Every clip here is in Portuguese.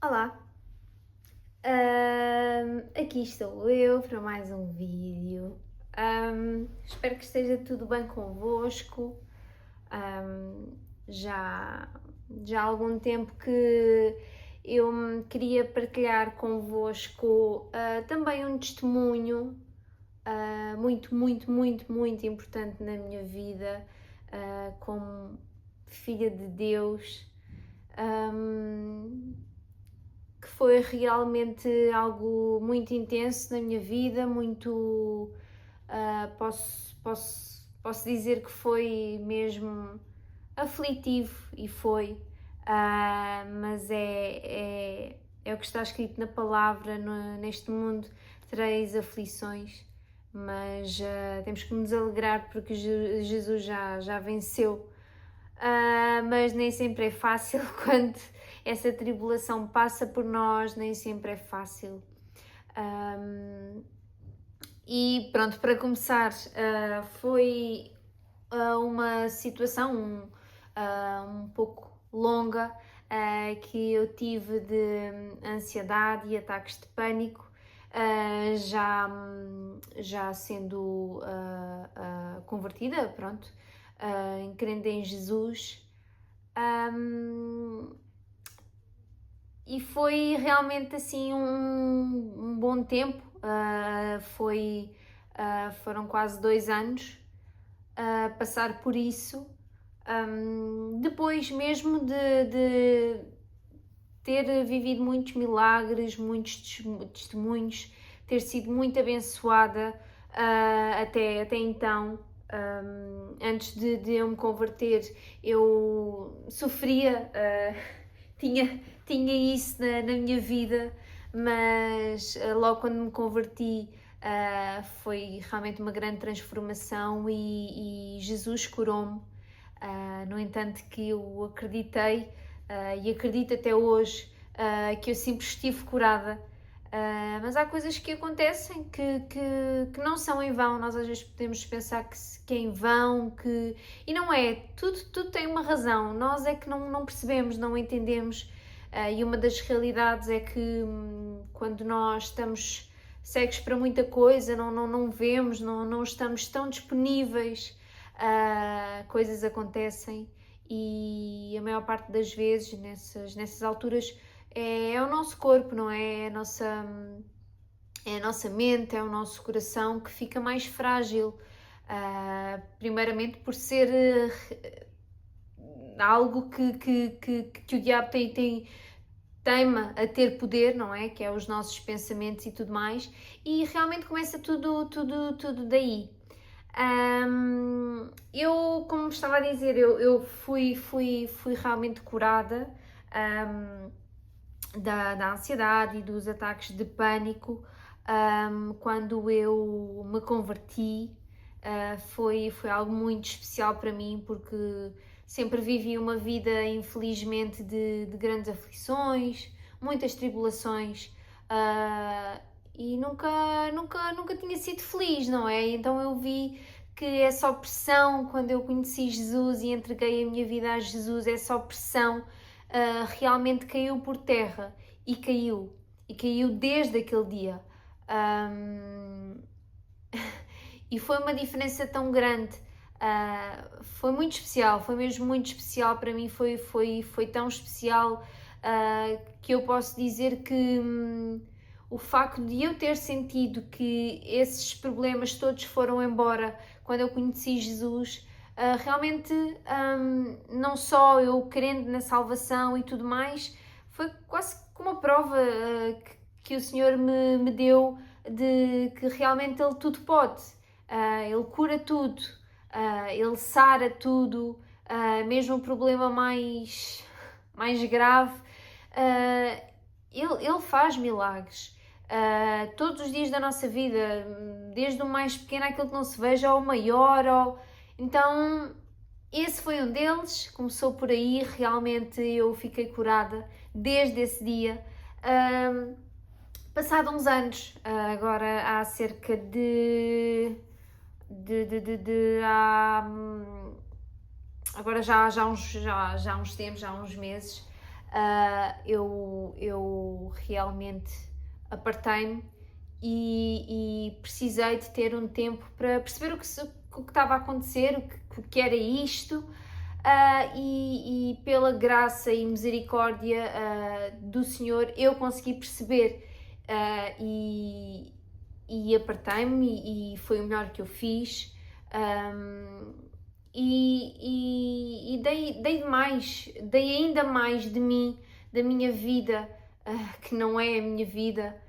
Olá, aqui estou eu para mais um vídeo. Espero que esteja tudo bem convosco. Ahm, já, já há algum tempo que eu me queria partilhar convosco também um testemunho muito, muito, muito, muito importante na minha vida como filha de Deus. Ahm, que foi realmente algo muito intenso na minha vida, muito. Posso dizer que foi mesmo aflitivo e foi, mas é o que está escrito na palavra: neste mundo tereis aflições, mas temos que nos alegrar porque Jesus já venceu. Mas nem sempre é fácil quando essa tribulação passa por nós, nem sempre é fácil. E pronto, para começar, foi uma situação um pouco longa que eu tive de ansiedade e ataques de pânico, já sendo convertida, pronto, em crendo em Jesus. Um, e foi realmente assim um bom tempo, foram quase 2 anos a passar por isso. Depois mesmo de ter vivido muitos milagres, muitos testemunhos, ter sido muito abençoada até então. Antes de eu me converter, eu sofria, tinha isso na minha vida, mas logo quando me converti foi realmente uma grande transformação e Jesus curou-me. No entanto, que eu acreditei e acredito até hoje que eu sempre estive curada. Mas há coisas que acontecem que não são em vão. Nós às vezes podemos pensar que é em vão, e não é. Tudo tem uma razão. Nós é que não percebemos, não entendemos. E uma das realidades é que quando nós estamos cegos para muita coisa, não vemos, não estamos tão disponíveis, coisas acontecem e a maior parte das vezes nessas alturas é o nosso corpo, não é? É a nossa mente, é o nosso coração que fica mais frágil. Primeiramente por ser algo que o diabo teima a ter poder, não é? Que é os nossos pensamentos e tudo mais, e realmente começa tudo daí. Eu, como estava a dizer, eu fui realmente curada da ansiedade e dos ataques de pânico quando eu me converti. Foi algo muito especial para mim porque sempre vivi uma vida, infelizmente, de grandes aflições, muitas tribulações. E nunca tinha sido feliz, não é? Então eu vi que essa opressão, quando eu conheci Jesus e entreguei a minha vida a Jesus, essa opressão realmente caiu por terra e caiu desde aquele dia. Um, e foi uma diferença tão grande. Foi muito especial, foi mesmo muito especial para mim, foi tão especial que eu posso dizer que o facto de eu ter sentido que esses problemas todos foram embora quando eu conheci Jesus, realmente não só eu crendo na salvação e tudo mais, foi quase como uma prova que o Senhor me deu de que realmente Ele tudo pode. Ele cura tudo, ele sara tudo, mesmo o problema mais grave, ele faz milagres. Todos os dias da nossa vida, desde o mais pequeno àquele que não se veja, ao maior. Então, esse foi um deles, começou por aí, realmente eu fiquei curada desde esse dia. Passado uns anos, agora há cerca há, agora já há uns tempos, já há uns meses, eu realmente apartei-me e precisei de ter um tempo para perceber o que estava a acontecer, o que era isto. E pela graça e misericórdia do Senhor eu consegui perceber, e apartei-me e foi o melhor que eu fiz. E dei ainda mais de mim, da minha vida, que não é a minha vida,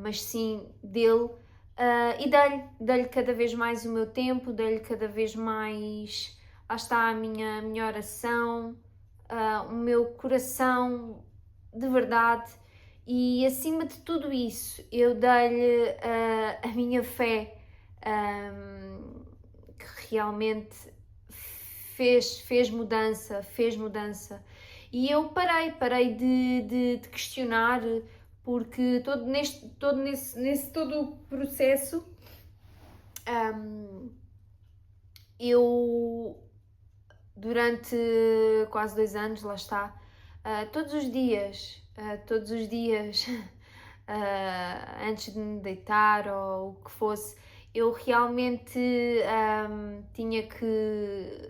mas sim dele, e dei-lhe cada vez mais o meu tempo, dei-lhe cada vez mais, lá está a minha oração, o meu coração de verdade, e acima de tudo isso eu dei-lhe a minha fé, que realmente fez mudança. E eu parei de questionar, porque nesse todo o processo, eu durante quase 2 anos, lá está, todos os dias, antes de me deitar ou o que fosse, eu realmente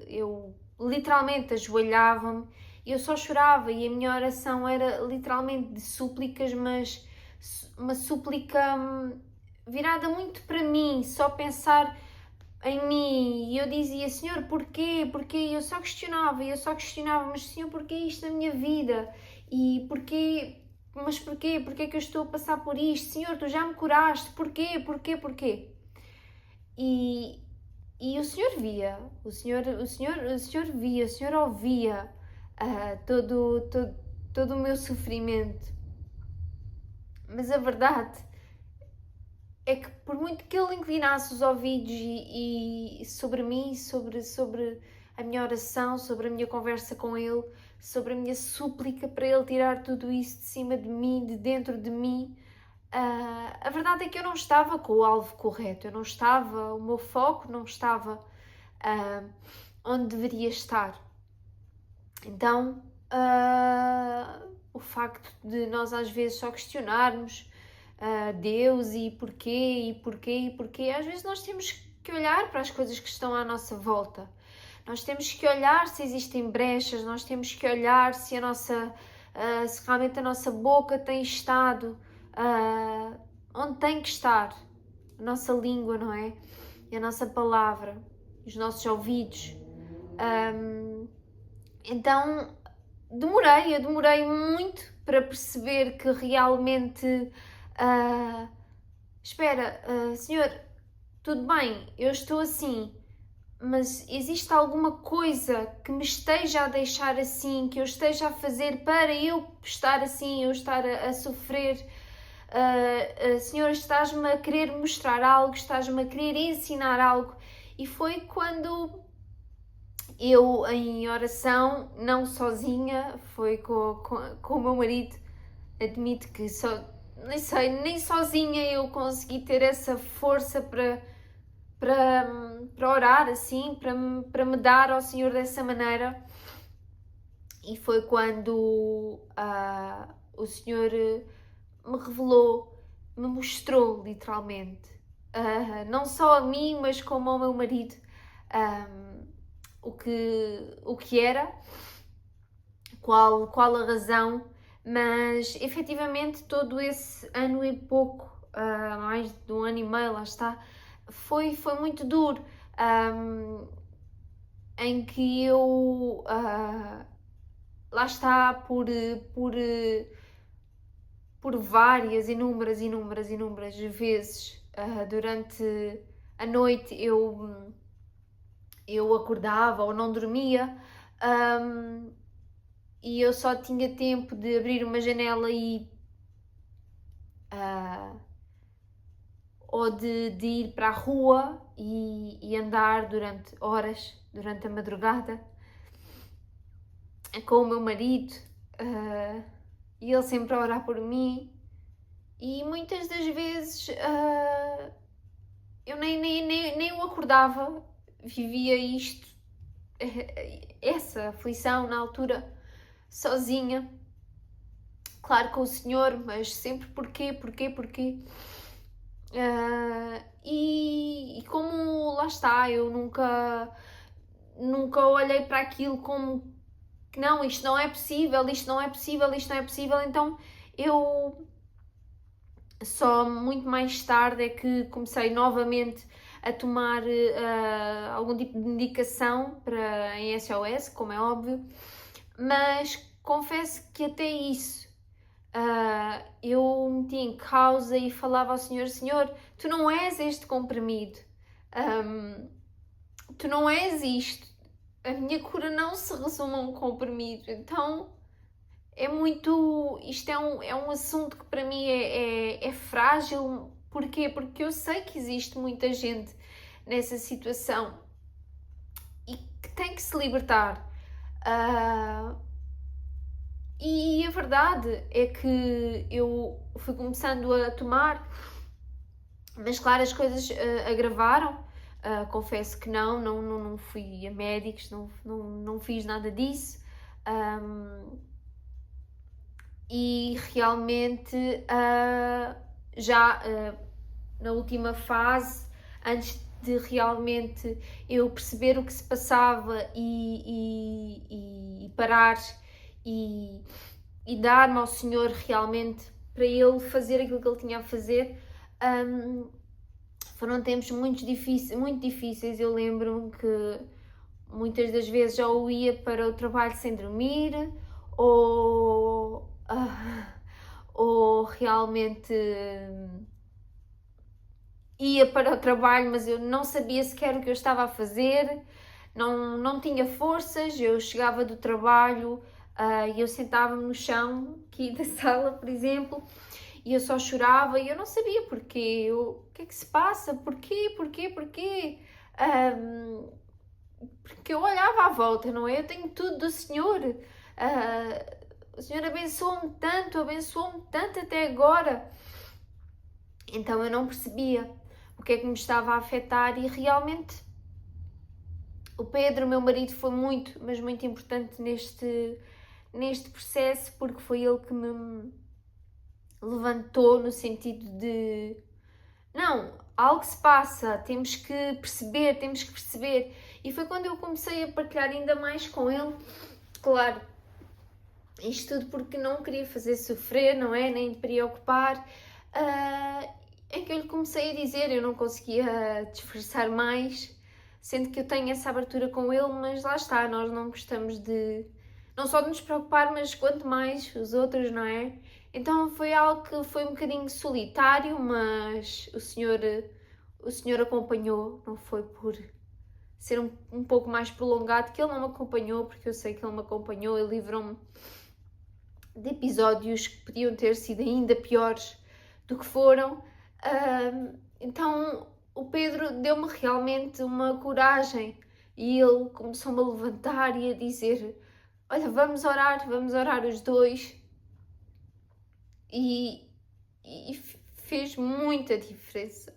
eu literalmente ajoelhava-me e eu só chorava, e a minha oração era literalmente de súplicas, mas uma súplica virada muito para mim, só pensar em mim. E eu dizia: Senhor, porquê? Porquê? Eu só questionava, mas Senhor, porquê isto na minha vida? E porquê? Mas porquê? Porquê que eu estou a passar por isto? Senhor, tu já me curaste, porquê? Porquê? E o Senhor via, o Senhor via, o Senhor ouvia todo o meu sofrimento. Mas a verdade é que, por muito que Ele inclinasse os ouvidos e sobre mim, sobre a minha oração, sobre a minha conversa com Ele, sobre a minha súplica para Ele tirar tudo isso de cima de mim, de dentro de mim, a verdade é que eu não estava com o alvo correto, o meu foco não estava onde deveria estar. Então, o facto de nós às vezes só questionarmos Deus e porquê, às vezes nós temos que olhar para as coisas que estão à nossa volta. Nós temos que olhar se existem brechas, nós temos que olhar se se realmente a nossa boca tem estado onde tem que estar, a nossa língua, não é? E a nossa palavra, os nossos ouvidos. Então, eu demorei muito para perceber que realmente, espera, Senhor, tudo bem, eu estou assim, mas existe alguma coisa que me esteja a deixar assim, que eu esteja a fazer para eu estar assim, eu estar a sofrer? Senhor, estás-me a querer mostrar algo, estás-me a querer ensinar algo. E foi quando eu, em oração, não sozinha, foi com o meu marido, admito que nem sozinha eu consegui ter essa força para orar assim, para me dar ao Senhor dessa maneira. E foi quando o Senhor me revelou, me mostrou literalmente, não só a mim, mas como ao meu marido, o que era, qual a razão, mas efetivamente todo esse ano e pouco, mais de 1 ano e meio, lá está, foi muito duro, em que eu, lá está, por várias, inúmeras vezes, durante a noite eu acordava ou não dormia, e eu só tinha tempo de abrir uma janela ou de ir para a rua e andar durante horas, durante a madrugada, com o meu marido, e ele sempre a orar por mim. E muitas das vezes eu nem o acordava, vivia essa aflição na altura, sozinha, claro com o Senhor, mas sempre porquê? E como lá está, eu nunca olhei para aquilo como que não, isto não é possível, então eu só muito mais tarde é que comecei novamente a tomar algum tipo de medicação em SOS, como é óbvio, mas confesso que até isso eu meti em causa e falava ao Senhor: Senhor, tu não és este comprimido, tu não és isto, a minha cura não se resume a um comprimido, então isto é um assunto que para mim é frágil. Porquê? Porque eu sei que existe muita gente nessa situação e que tem que se libertar. E a verdade é que eu fui começando a tomar, mas claro, as coisas agravaram. Confesso que não fui a médicos, não fiz nada disso. E realmente já na última fase, antes de realmente eu perceber o que se passava e parar e dar-me ao Senhor realmente para Ele fazer aquilo que Ele tinha a fazer, foram tempos muito difíceis. Eu lembro-me que muitas das vezes eu ia para o trabalho sem dormir, ou realmente ia para o trabalho, mas eu não sabia sequer o que eu estava a fazer, não tinha forças. Eu chegava do trabalho e eu sentava-me no chão aqui da sala, por exemplo, e eu só chorava e eu não sabia porquê. O que é que se passa? Porquê? Porque eu olhava à volta, não é? Eu tenho tudo do Senhor. O Senhor abençoou-me tanto até agora. Então eu não percebia o que é que me estava a afetar e realmente o Pedro, meu marido, foi muito, mas muito importante neste processo, porque foi ele que me levantou no sentido de não, algo se passa, temos que perceber. E foi quando eu comecei a partilhar ainda mais com ele, claro, isto tudo porque não queria fazer sofrer, não é? Nem preocupar. É que eu lhe comecei a dizer, eu não conseguia disfarçar mais, sendo que eu tenho essa abertura com ele, mas lá está, nós não gostamos não só de nos preocupar, mas quanto mais os outros, não é? Então foi algo que foi um bocadinho solitário, mas o Senhor acompanhou, não foi por ser um pouco mais prolongado que Ele não me acompanhou, porque eu sei que Ele me acompanhou e livrou-me de episódios que podiam ter sido ainda piores do que foram. Então o Pedro deu-me realmente uma coragem e ele começou-me a levantar e a dizer: olha, vamos orar os dois. E fez muita diferença.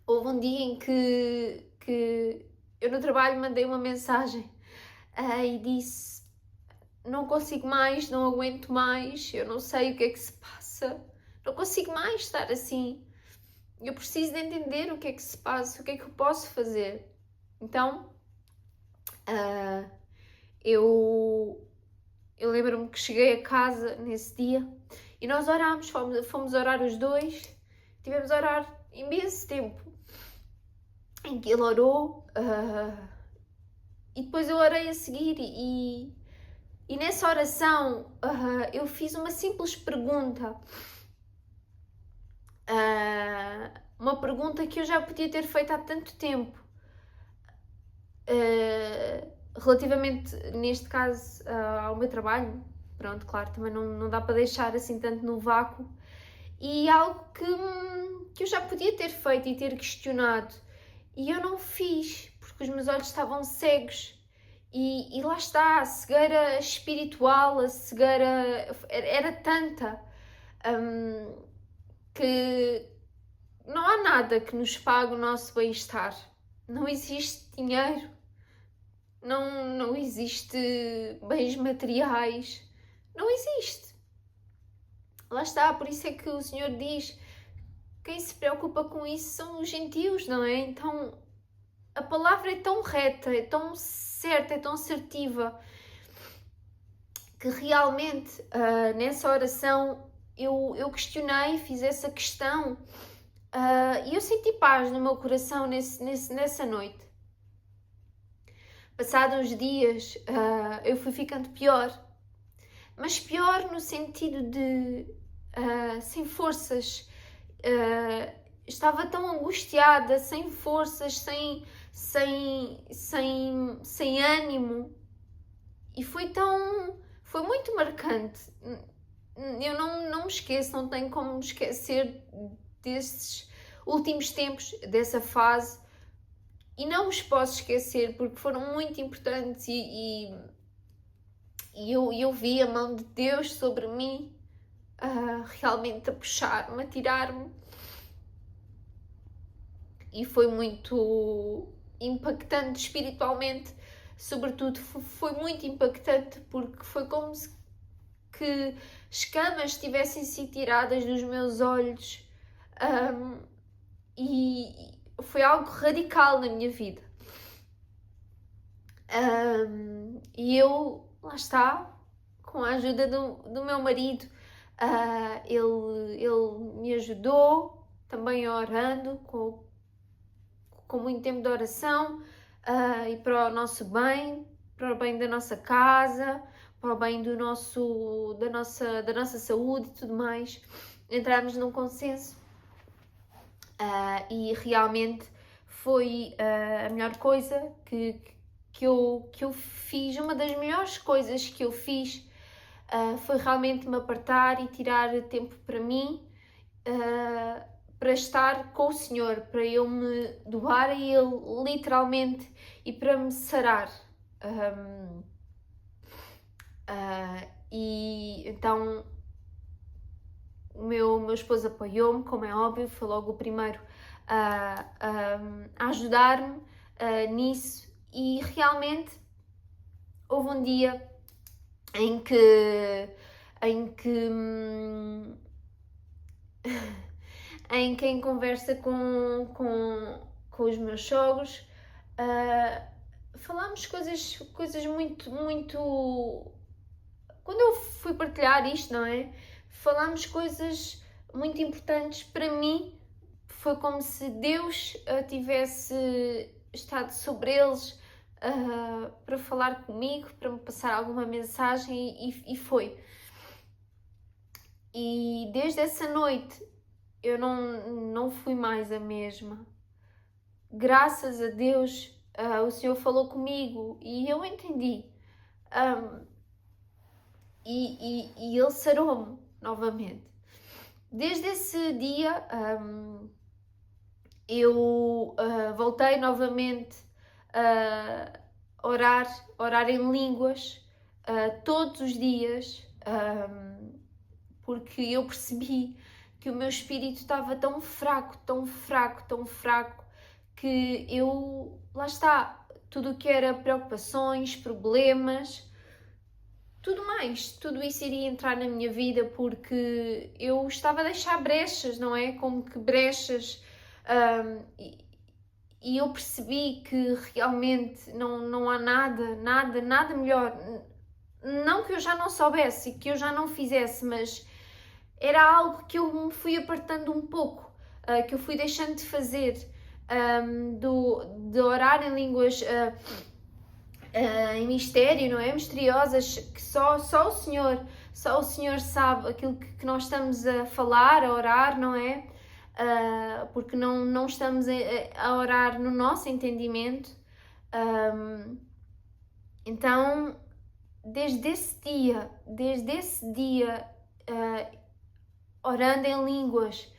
Houve um dia em que eu no trabalho mandei uma mensagem e disse: não consigo mais, não aguento mais, eu não sei o que é que se passa, não consigo mais estar assim, eu preciso de entender o que é que se passa, o que é que eu posso fazer. Então eu lembro-me que cheguei a casa nesse dia e nós orámos, fomos orar os dois, tivemos a orar imenso tempo, em que ele orou e depois eu orei a seguir e nessa oração eu fiz uma simples pergunta, uma pergunta que eu já podia ter feito há tanto tempo, relativamente, neste caso, ao meu trabalho. Pronto, claro, também não dá para deixar assim tanto no vácuo. E algo que eu já podia ter feito e ter questionado. E eu não fiz, porque os meus olhos estavam cegos. E lá está, a cegueira espiritual, a cegueira era tanta que não há nada que nos pague o nosso bem-estar. Não existe dinheiro, não existe bens materiais, não existe. Lá está, por isso é que o Senhor diz, quem se preocupa com isso são os gentios, não é? Então a palavra é tão reta, é tão certa, é tão assertiva, que realmente nessa oração eu questionei, fiz essa questão e eu senti paz no meu coração nessa noite. Passados uns dias eu fui ficando pior, mas pior no sentido de sem forças. Estava tão angustiada, sem forças, sem ânimo, e foi muito marcante. Eu não me esqueço, não tenho como me esquecer desses últimos tempos, dessa fase, e não os posso esquecer porque foram muito importantes e eu vi a mão de Deus sobre mim, realmente a puxar-me, a tirar-me, e foi muito impactante espiritualmente, sobretudo foi muito impactante porque foi como se que escamas tivessem sido tiradas dos meus olhos, e foi algo radical na minha vida. E eu, lá está, com a ajuda do meu marido, ele me ajudou, também orando, com muito tempo de oração, e para o nosso bem, para o bem da nossa casa, para o bem da nossa saúde e tudo mais. Entramos num consenso e realmente foi a melhor coisa que eu fiz. Uma das melhores coisas que eu fiz foi realmente me apartar e tirar tempo para mim, para estar com o Senhor, para eu me doar a Ele literalmente e para me sarar. E então o meu esposo apoiou-me, como é óbvio, foi logo o primeiro a ajudar-me nisso, e realmente houve um dia em que em conversa com os meus sogros falámos coisas muito, muito... Quando eu fui partilhar isto, não é? Falámos coisas muito importantes para mim. Foi como se Deus tivesse estado sobre eles para falar comigo, para me passar alguma mensagem, e foi. E desde essa noite eu não fui mais a mesma. Graças a Deus o Senhor falou comigo e eu entendi. E Ele sarou-me novamente. Desde esse dia eu voltei novamente a orar em línguas todos os dias, porque eu percebi que o meu espírito estava tão fraco, que eu, lá está, tudo o que era preocupações, problemas, tudo isso iria entrar na minha vida, porque eu estava a deixar brechas, não é? Como que brechas, e eu percebi que realmente não há nada melhor. Não que eu já não soubesse, que eu já não fizesse, mas era algo que eu me fui apartando um pouco, que eu fui deixando de fazer, de orar em línguas em mistério, não é? Misteriosas, que só o Senhor sabe aquilo que nós estamos a falar, a orar, não é? Porque não estamos a orar no nosso entendimento. Então, desde esse dia, orando em línguas,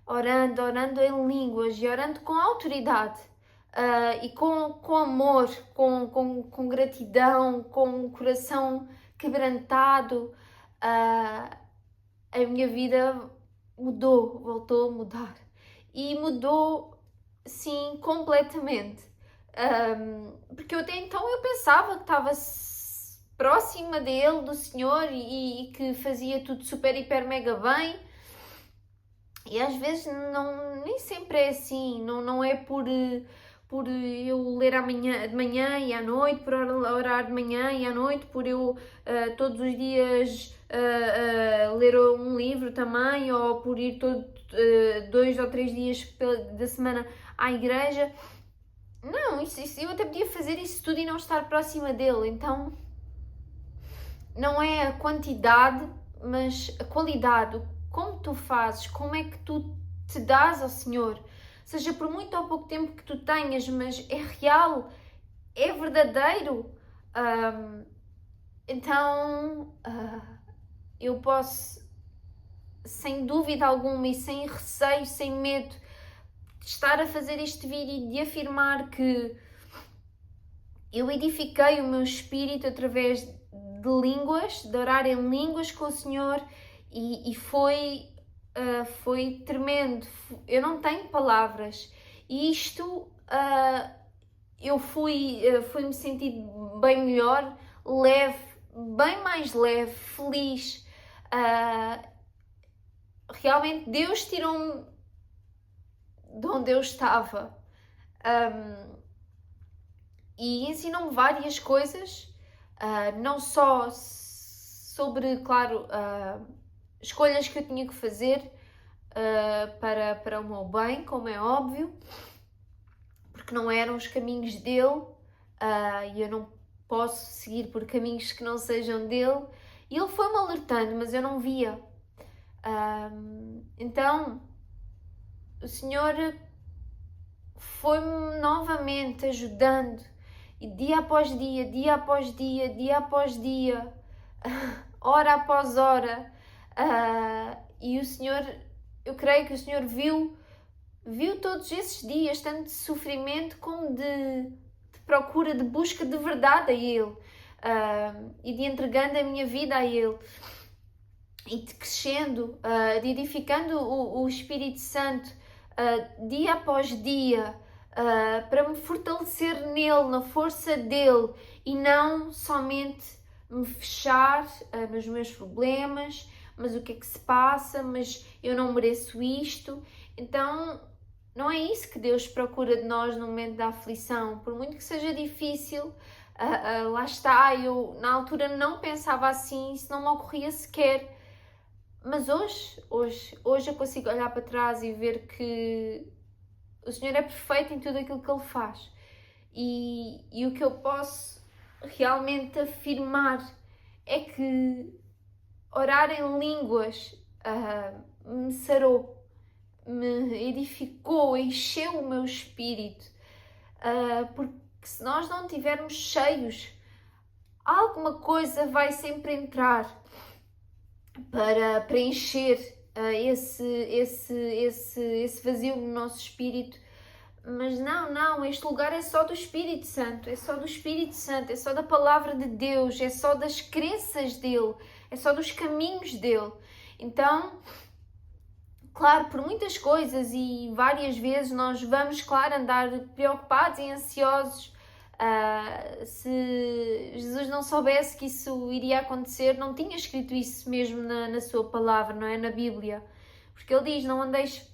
orando em línguas e orando com autoridade, e com amor, com gratidão, com o coração quebrantado, a minha vida voltou a mudar. E mudou, sim, completamente. Porque eu até então eu pensava que estava próxima dele, do Senhor, e que fazia tudo super, hiper, mega bem. E às vezes não, nem sempre é assim, não é por eu ler de manhã e à noite, por orar de manhã e à noite, por eu todos os dias ler um livro também, ou por ir 2 ou 3 dias da semana à igreja. Não, eu até podia fazer isso tudo e não estar próxima dele, então não é a quantidade, mas a qualidade, como tu fazes, como é que tu te dás ao Senhor, seja por muito ou pouco tempo que tu tenhas, mas é real, é verdadeiro. Então eu posso, sem dúvida alguma e sem receio, sem medo, de estar a fazer este vídeo e de afirmar que eu edifiquei o meu espírito através de línguas, de orar em línguas com o Senhor, e foi tremendo. Eu não tenho palavras. E isto eu fui-me sentir bem melhor, leve, bem mais leve, feliz. Realmente Deus tirou-me de onde eu estava. E ensinou-me várias coisas, não só sobre, claro, escolhas que eu tinha que fazer para o meu bem, como é óbvio, porque não eram os caminhos dele, e eu não posso seguir por caminhos que não sejam dele. E ele foi-me alertando, mas eu não via. Então, o Senhor foi-me novamente ajudando, e dia após dia, dia após dia, dia após dia, hora após hora, e o Senhor, eu creio que o Senhor viu todos esses dias, tanto de sofrimento como de procura, de busca de verdade a Ele, e de entregando a minha vida a Ele, e de crescendo, de edificando o Espírito Santo, dia após dia, para me fortalecer nele, na força dele, e não somente me fechar nos meus problemas, mas o que é que se passa, mas eu não mereço isto. Então não é isso que Deus procura de nós no momento da aflição, por muito que seja difícil. Lá está, eu na altura não pensava assim, isso não me ocorria sequer. Mas hoje eu consigo olhar para trás e ver que o Senhor é perfeito em tudo aquilo que Ele faz. E o que eu posso realmente afirmar é que orar em línguas me sarou, me edificou, encheu o meu espírito. Porque se nós não estivermos cheios, alguma coisa vai sempre entrar para preencher esse vazio no nosso espírito. Mas não, este lugar é só do Espírito Santo, é só do Espírito Santo, é só da palavra de Deus, é só das crenças dele, é só dos caminhos dele. Então, claro, por muitas coisas e várias vezes nós vamos, claro, andar preocupados e ansiosos. Se Jesus não soubesse que isso iria acontecer, não tinha escrito isso mesmo na sua palavra, não é? Na Bíblia. Porque ele diz, não andeis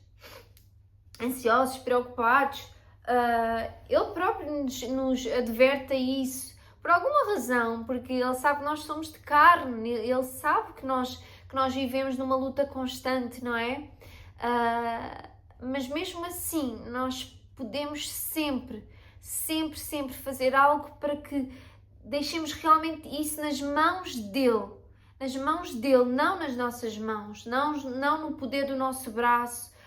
ansiosos, preocupados. Ele próprio nos adverte a isso por alguma razão, porque ele sabe que nós somos de carne, ele sabe que nós vivemos numa luta constante, não é? Mas mesmo assim, nós podemos sempre fazer algo para que deixemos realmente isso nas mãos dele. Nas mãos dele, não nas nossas mãos, não no poder do nosso braço.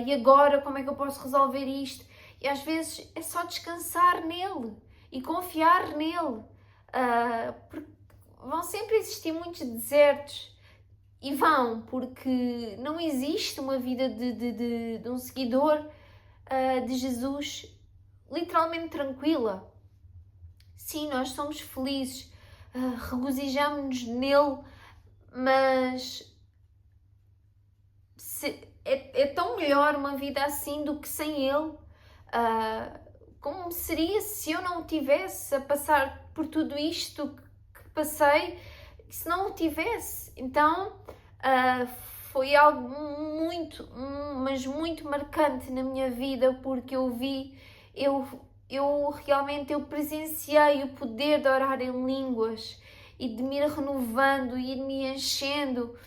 E agora, como é que eu posso resolver isto? E às vezes é só descansar nele e confiar nele. Porque vão sempre existir muitos desertos. E vão, porque não existe uma vida de um seguidor de Jesus literalmente tranquila. Sim, nós somos felizes, regozijamos-nos nele, mas é tão melhor uma vida assim do que sem ele. como seria se eu não tivesse a passar por tudo isto que passei, se não o tivesse. Então foi algo muito, mas muito marcante na minha vida, porque eu realmente presenciei o poder de orar em línguas e de me ir renovando e de me enchendo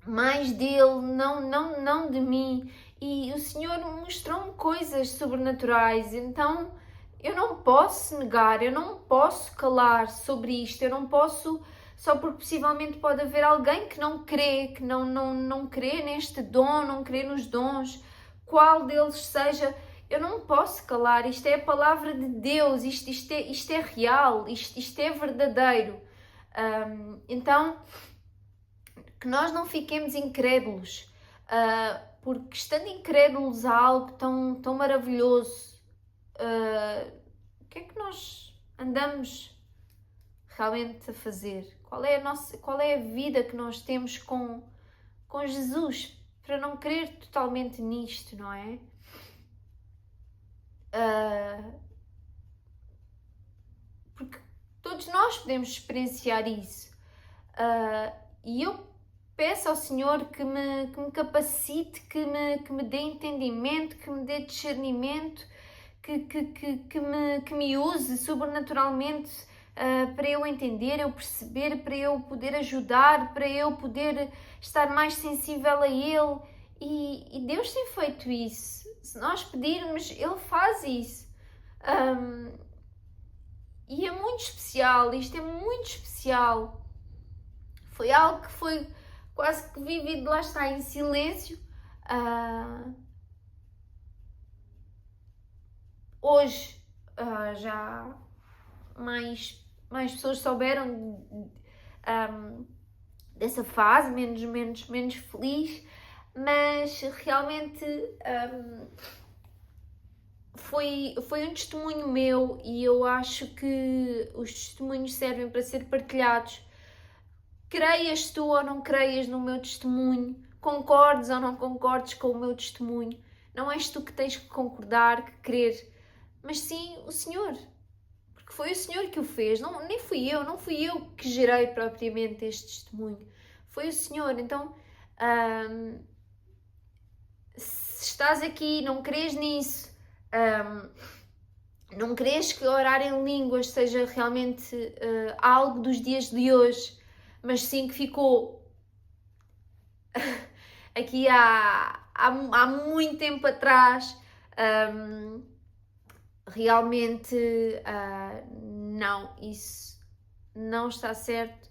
mais dele, não de mim. E o Senhor mostrou-me coisas sobrenaturais, então eu não posso negar, eu não posso calar sobre isto, eu não posso, só porque possivelmente pode haver alguém que não crê, que não crê neste dom, não crê nos dons, qual deles seja, eu não posso calar. Isto é a palavra de Deus, isto é real, isto é verdadeiro. Então, que nós não fiquemos incrédulos, porque estando incrédulos a algo tão maravilhoso, o que é que nós andamos realmente a fazer? Qual é a vida que nós temos com Jesus para não crer totalmente nisto, não é? Porque todos nós podemos experienciar isso. E eu peço ao Senhor que me capacite, que me dê entendimento, que me dê discernimento, que me use sobrenaturalmente para eu entender, eu perceber, para eu poder ajudar, para eu poder estar mais sensível a Ele. E Deus tem feito isso. Se nós pedirmos, Ele faz isso. E é muito especial, isto é muito especial. Foi algo que foi quase que vivido, lá está, em silêncio. Hoje já mais pessoas souberam dessa fase, menos feliz, mas realmente foi um testemunho meu, e eu acho que os testemunhos servem para ser partilhados. Creias tu ou não creias no meu testemunho, concordes ou não concordes com o meu testemunho, não és tu que tens que concordar, que crer, mas sim o Senhor, porque foi o Senhor que o fez, não fui eu que gerei propriamente este testemunho, foi o Senhor. Então, se estás aqui e não crês nisso, não crês que orar em línguas seja realmente algo dos dias de hoje, mas sim que ficou aqui há muito tempo atrás, realmente não, isso não está certo,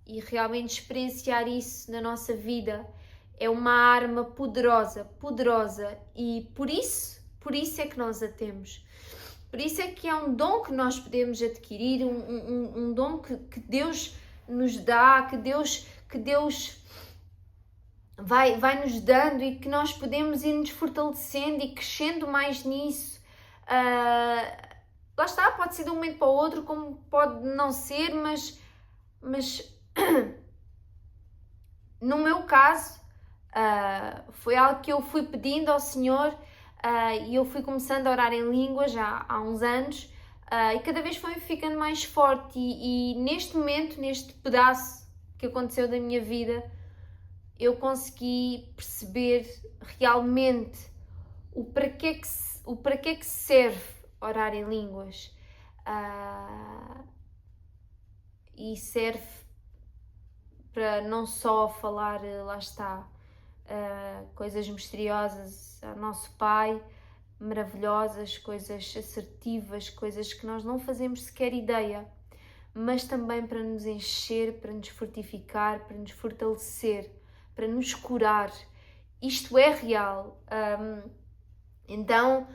e realmente experienciar isso na nossa vida é uma arma poderosa, e por isso é que nós a temos. Por isso é que é um dom que nós podemos adquirir, um dom que Deus nos dá, que Deus vai nos dando, e que nós podemos ir nos fortalecendo e crescendo mais nisso. Lá está, pode ser de um momento para o outro, como pode não ser, mas no meu caso foi algo que eu fui pedindo ao Senhor. E eu fui começando a orar em línguas já há uns anos, e cada vez foi ficando mais forte, e neste momento, neste pedaço que aconteceu da minha vida, eu consegui perceber realmente o para que é que serve orar em línguas, e serve para não só falar, lá está, coisas misteriosas ao nosso Pai, maravilhosas, coisas assertivas, coisas que nós não fazemos sequer ideia, mas também para nos encher, para nos fortificar, para nos fortalecer, para nos curar. Isto é real. Então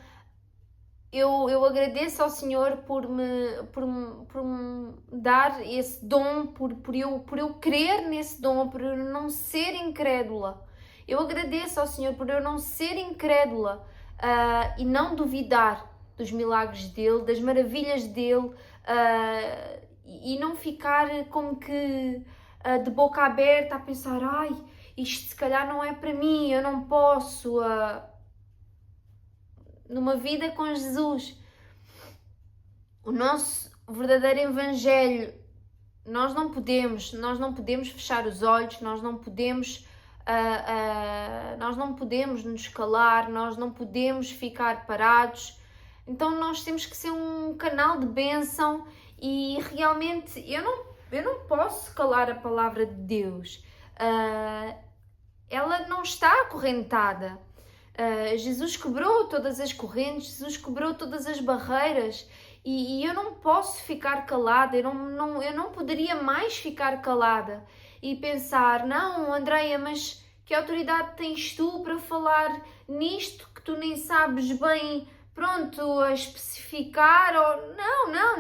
eu agradeço ao Senhor por me dar esse dom, por eu crer nesse dom, por eu não ser incrédula. Eu agradeço ao Senhor por eu não ser incrédula, e não duvidar dos milagres dele, das maravilhas dele, e não ficar como que de boca aberta a pensar: ai, isto se calhar não é para mim, eu não posso. numa vida com Jesus. O nosso verdadeiro evangelho, nós não podemos fechar os olhos, nós não podemos nos calar, nós não podemos ficar parados. Então nós temos que ser um canal de bênção e realmente eu não posso calar a palavra de Deus. Ela não está acorrentada. Jesus quebrou todas as correntes, Jesus quebrou todas as barreiras e eu não posso ficar calada, eu não poderia mais ficar calada e pensar, não, Andreia, mas que autoridade tens tu para falar nisto que tu nem sabes bem, pronto, a especificar? Ou...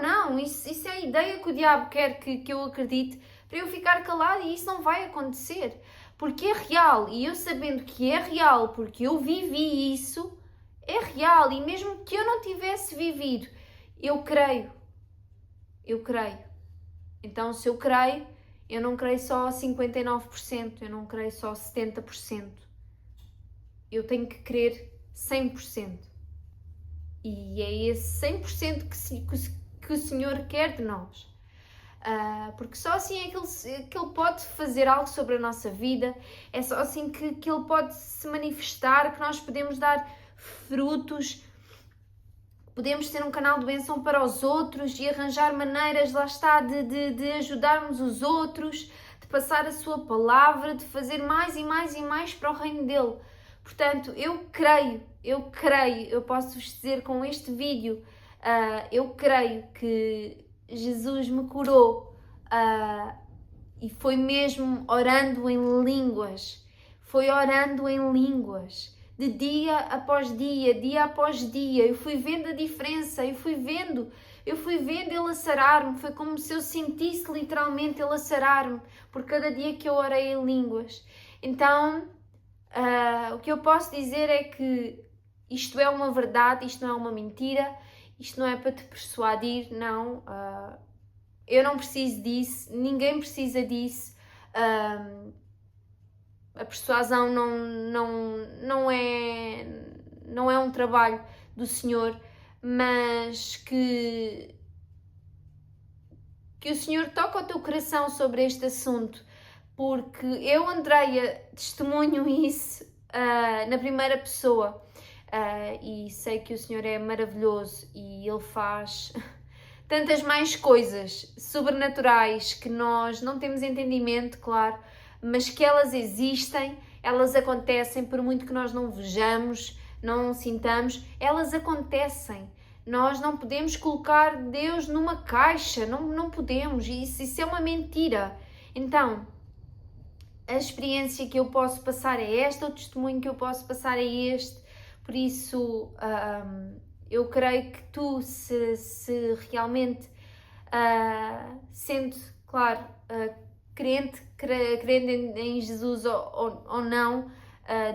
Não, isso é a ideia que o diabo quer que eu acredite para eu ficar calada e isso não vai acontecer. Porque é real, e eu sabendo que é real, porque eu vivi isso, é real, e mesmo que eu não tivesse vivido, eu creio. Então, se eu creio, eu não creio só 59%, eu não creio só 70%. Eu tenho que crer 100%. E é esse 100% que o Senhor quer de nós. Porque só assim é que Ele pode fazer algo sobre a nossa vida, é só assim que Ele pode se manifestar, que nós podemos dar frutos, podemos ser um canal de bênção para os outros e arranjar maneiras, lá está, de ajudarmos os outros, de passar a sua palavra, de fazer mais e mais e mais para o reino dele. Portanto, eu creio, eu posso vos dizer com este vídeo, eu creio que Jesus me curou e foi mesmo orando em línguas, de dia após dia após dia, eu fui vendo a diferença, eu fui vendo ele a sarar-me, foi como se eu sentisse literalmente ele a sarar-me, por cada dia que eu orei em línguas. Então, o que eu posso dizer é que isto é uma verdade, isto não é uma mentira, isto não é para te persuadir, não. Eu não preciso disso, ninguém precisa disso. A persuasão não é um trabalho do Senhor, mas que o Senhor toque o teu coração sobre este assunto, porque eu, Andreia, testemunho isso na primeira pessoa. E sei que o Senhor é maravilhoso e Ele faz tantas mais coisas sobrenaturais que nós não temos entendimento, claro, mas que elas existem, elas acontecem, por muito que nós não vejamos, não sintamos, elas acontecem. Nós não podemos colocar Deus numa caixa, não podemos, isso é uma mentira. Então, a experiência que eu posso passar é esta, o testemunho que eu posso passar é este. Por isso, eu creio que tu, se realmente, sendo, claro, crente em Jesus ou não,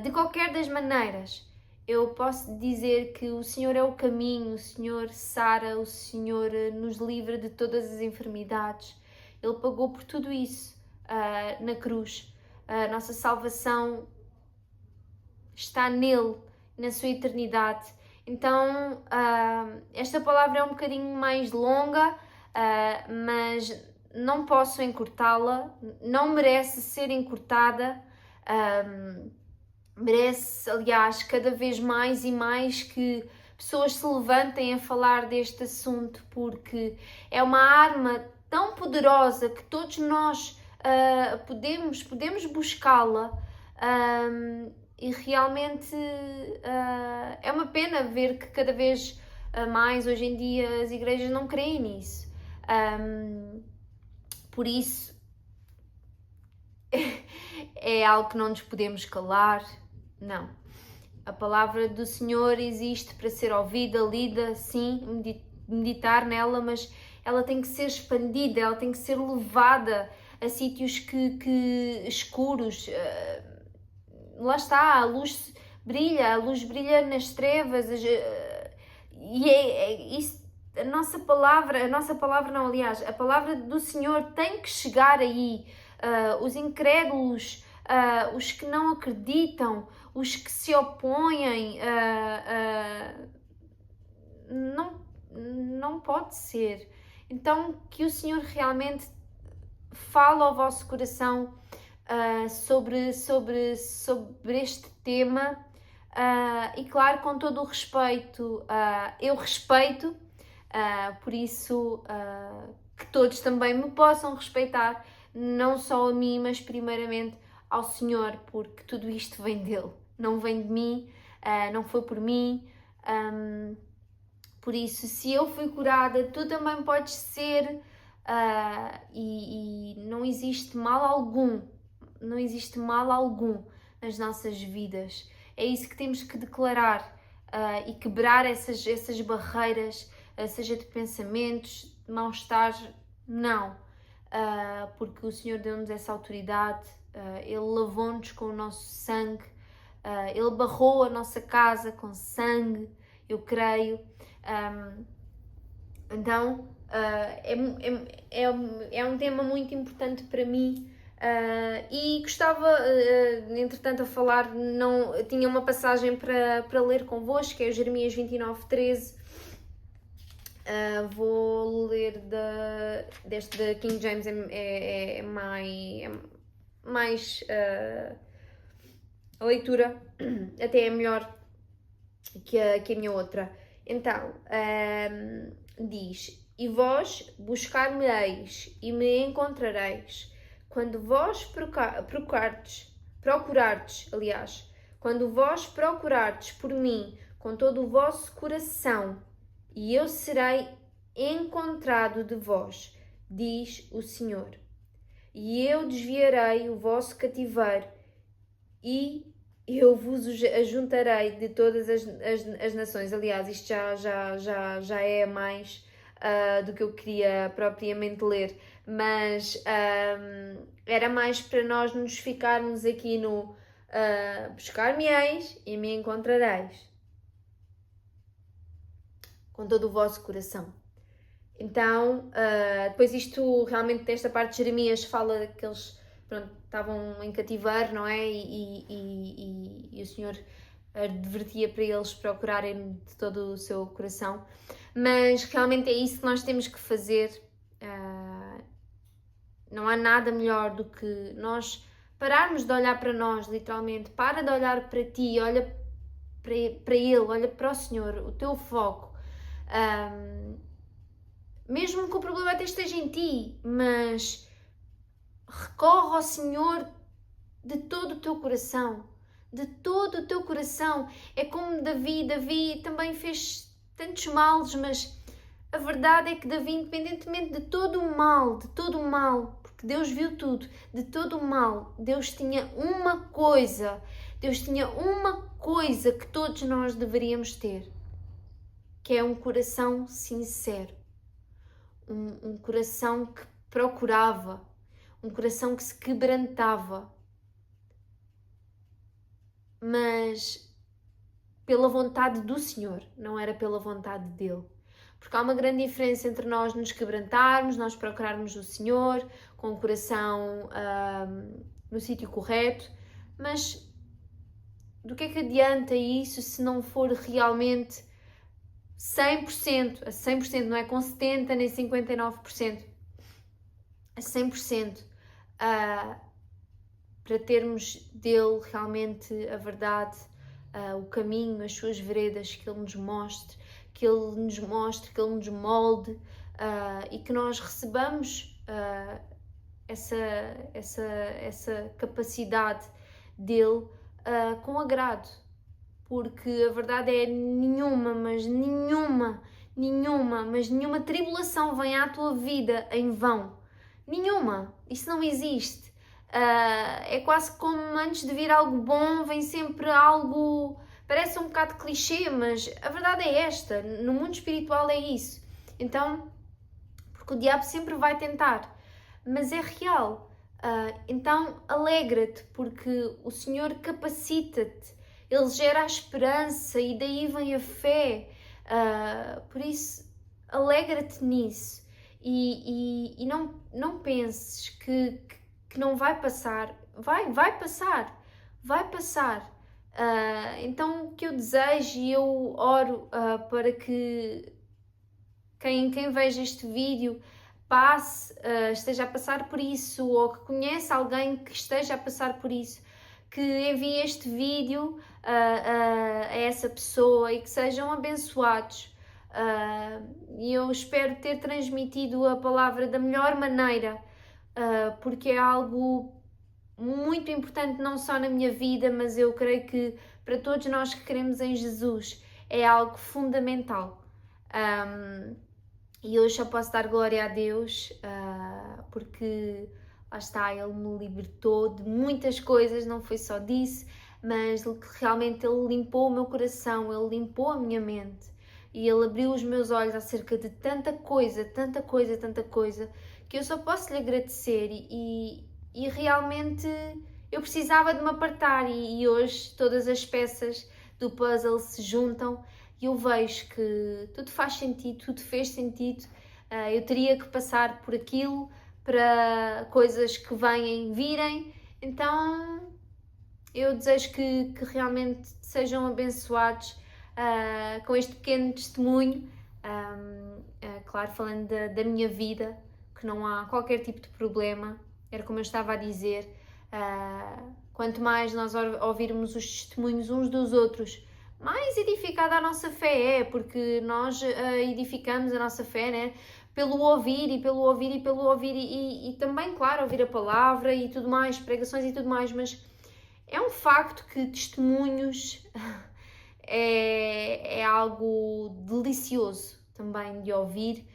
de qualquer das maneiras, eu posso dizer que o Senhor é o caminho, o Senhor sara, o Senhor nos livra de todas as enfermidades. Ele pagou por tudo isso na cruz. A nossa salvação está nele, na sua eternidade. Então, esta palavra é um bocadinho mais longa, mas não posso encurtá-la, não merece ser encurtada, merece, aliás, cada vez mais e mais que pessoas se levantem a falar deste assunto, porque é uma arma tão poderosa que todos nós podemos buscá-la. E realmente é uma pena ver que cada vez mais hoje em dia as igrejas não creem nisso. Por isso é algo que não nos podemos calar, não. A palavra do Senhor existe para ser ouvida, lida, sim, meditar nela, mas ela tem que ser expandida, ela tem que ser levada a sítios escuros. Lá está, a luz brilha nas trevas, e isso, a nossa palavra não, aliás, a palavra do Senhor tem que chegar aí, os incrédulos, os que não acreditam, os que se opõem, não pode ser. Então, que o Senhor realmente fale ao vosso coração sobre este tema, e claro, com todo o respeito, eu respeito, por isso que todos também me possam respeitar, não só a mim, mas primeiramente ao Senhor, porque tudo isto vem dele, não vem de mim, não foi por mim. Por isso, se eu fui curada, tu também podes ser, e não existe mal algum, não existe mal algum nas nossas vidas. É isso que temos que declarar, e quebrar essas barreiras, seja de pensamentos, de mal-estar, não. Porque o Senhor deu-nos essa autoridade, Ele lavou-nos com o nosso sangue, Ele barrou a nossa casa com sangue, eu creio. Então, é um tema muito importante para mim, e gostava, entretanto, a falar, tinha uma passagem para ler convosco, que é o Jeremias 29:13. Vou ler deste da King James, é mais a leitura até é melhor que a minha outra. Então, diz: E vós buscar-me-eis e me encontrareis, quando vós quando vós procurardes por mim com todo o vosso coração, e eu serei encontrado de vós, diz o Senhor. E eu desviarei o vosso cativeiro, e eu vos ajuntarei de todas as nações. Aliás, isto já é mais do que eu queria propriamente ler, mas era mais para nós nos ficarmos aqui no buscar-me-eis e me encontrareis com todo o vosso coração. Então, depois isto realmente, desta parte de Jeremias, fala que eles estavam em cativeiro, não é? E o Senhor advertia para eles procurarem de todo o seu coração. Mas realmente é isso que nós temos que fazer. Não há nada melhor do que nós pararmos de olhar para nós, literalmente. Para de olhar para ti, olha para Ele, olha para o Senhor, o teu foco. Mesmo que o problema até esteja em ti, mas recorre ao Senhor de todo o teu coração, de todo o teu coração. É como Davi também fez tantos males, mas a verdade é que Davi, independentemente de todo o mal, porque Deus viu tudo, de todo o mal, Deus tinha uma coisa que todos nós deveríamos ter, que é um coração sincero, um coração que procurava, um coração que se quebrantava, mas pela vontade do Senhor, não era pela vontade dele. Porque há uma grande diferença entre nós nos quebrantarmos, nós procurarmos o Senhor com o coração no sítio correto, mas do que é que adianta isso se não for realmente 100%, a 100%, não é com 70% nem 59%, a 100%, para termos dele realmente a verdade, o caminho, as suas veredas, que ele nos mostre, que ele nos molde, e que nós recebamos essa capacidade dele com agrado. Porque a verdade é nenhuma tribulação vem à tua vida em vão. Nenhuma. Isso não existe. É quase como antes de vir algo bom, vem sempre algo... Parece um bocado clichê, mas a verdade é esta. No mundo espiritual é isso. Então, porque o diabo sempre vai tentar. Mas é real. Então, alegra-te, porque o Senhor capacita-te. Ele gera a esperança e daí vem a fé. Por isso, alegra-te nisso. E não penses que não vai passar. Vai passar. Então o que eu desejo e eu oro para que quem veja este vídeo esteja a passar por isso, ou que conhece alguém que esteja a passar por isso, que envie este vídeo a essa pessoa e que sejam abençoados. E eu espero ter transmitido a palavra da melhor maneira, porque é algo muito importante não só na minha vida, mas eu creio que para todos nós que cremos em Jesus é algo fundamental. E hoje só posso dar glória a Deus, porque lá está, Ele me libertou de muitas coisas, não foi só disso, mas realmente Ele limpou o meu coração, Ele limpou a minha mente e Ele abriu os meus olhos acerca de tanta coisa, tanta coisa, tanta coisa, que eu só posso lhe agradecer e realmente eu precisava de me apartar e hoje todas as peças do puzzle se juntam e eu vejo que tudo faz sentido, tudo fez sentido. Eu teria que passar por aquilo para coisas que virem, então eu desejo que realmente sejam abençoados com este pequeno testemunho, claro, falando da minha vida, que não há qualquer tipo de problema, era como eu estava a dizer, quanto mais nós ouvirmos os testemunhos uns dos outros, mais edificada a nossa fé é, porque nós edificamos a nossa fé, né? Pelo ouvir e pelo ouvir e pelo ouvir e também, claro, ouvir a palavra e tudo mais, pregações e tudo mais, mas é um facto que testemunhos é algo delicioso também de ouvir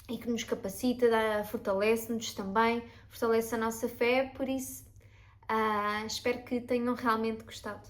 e que nos capacita, fortalece-nos também, fortalece a nossa fé, por isso espero que tenham realmente gostado.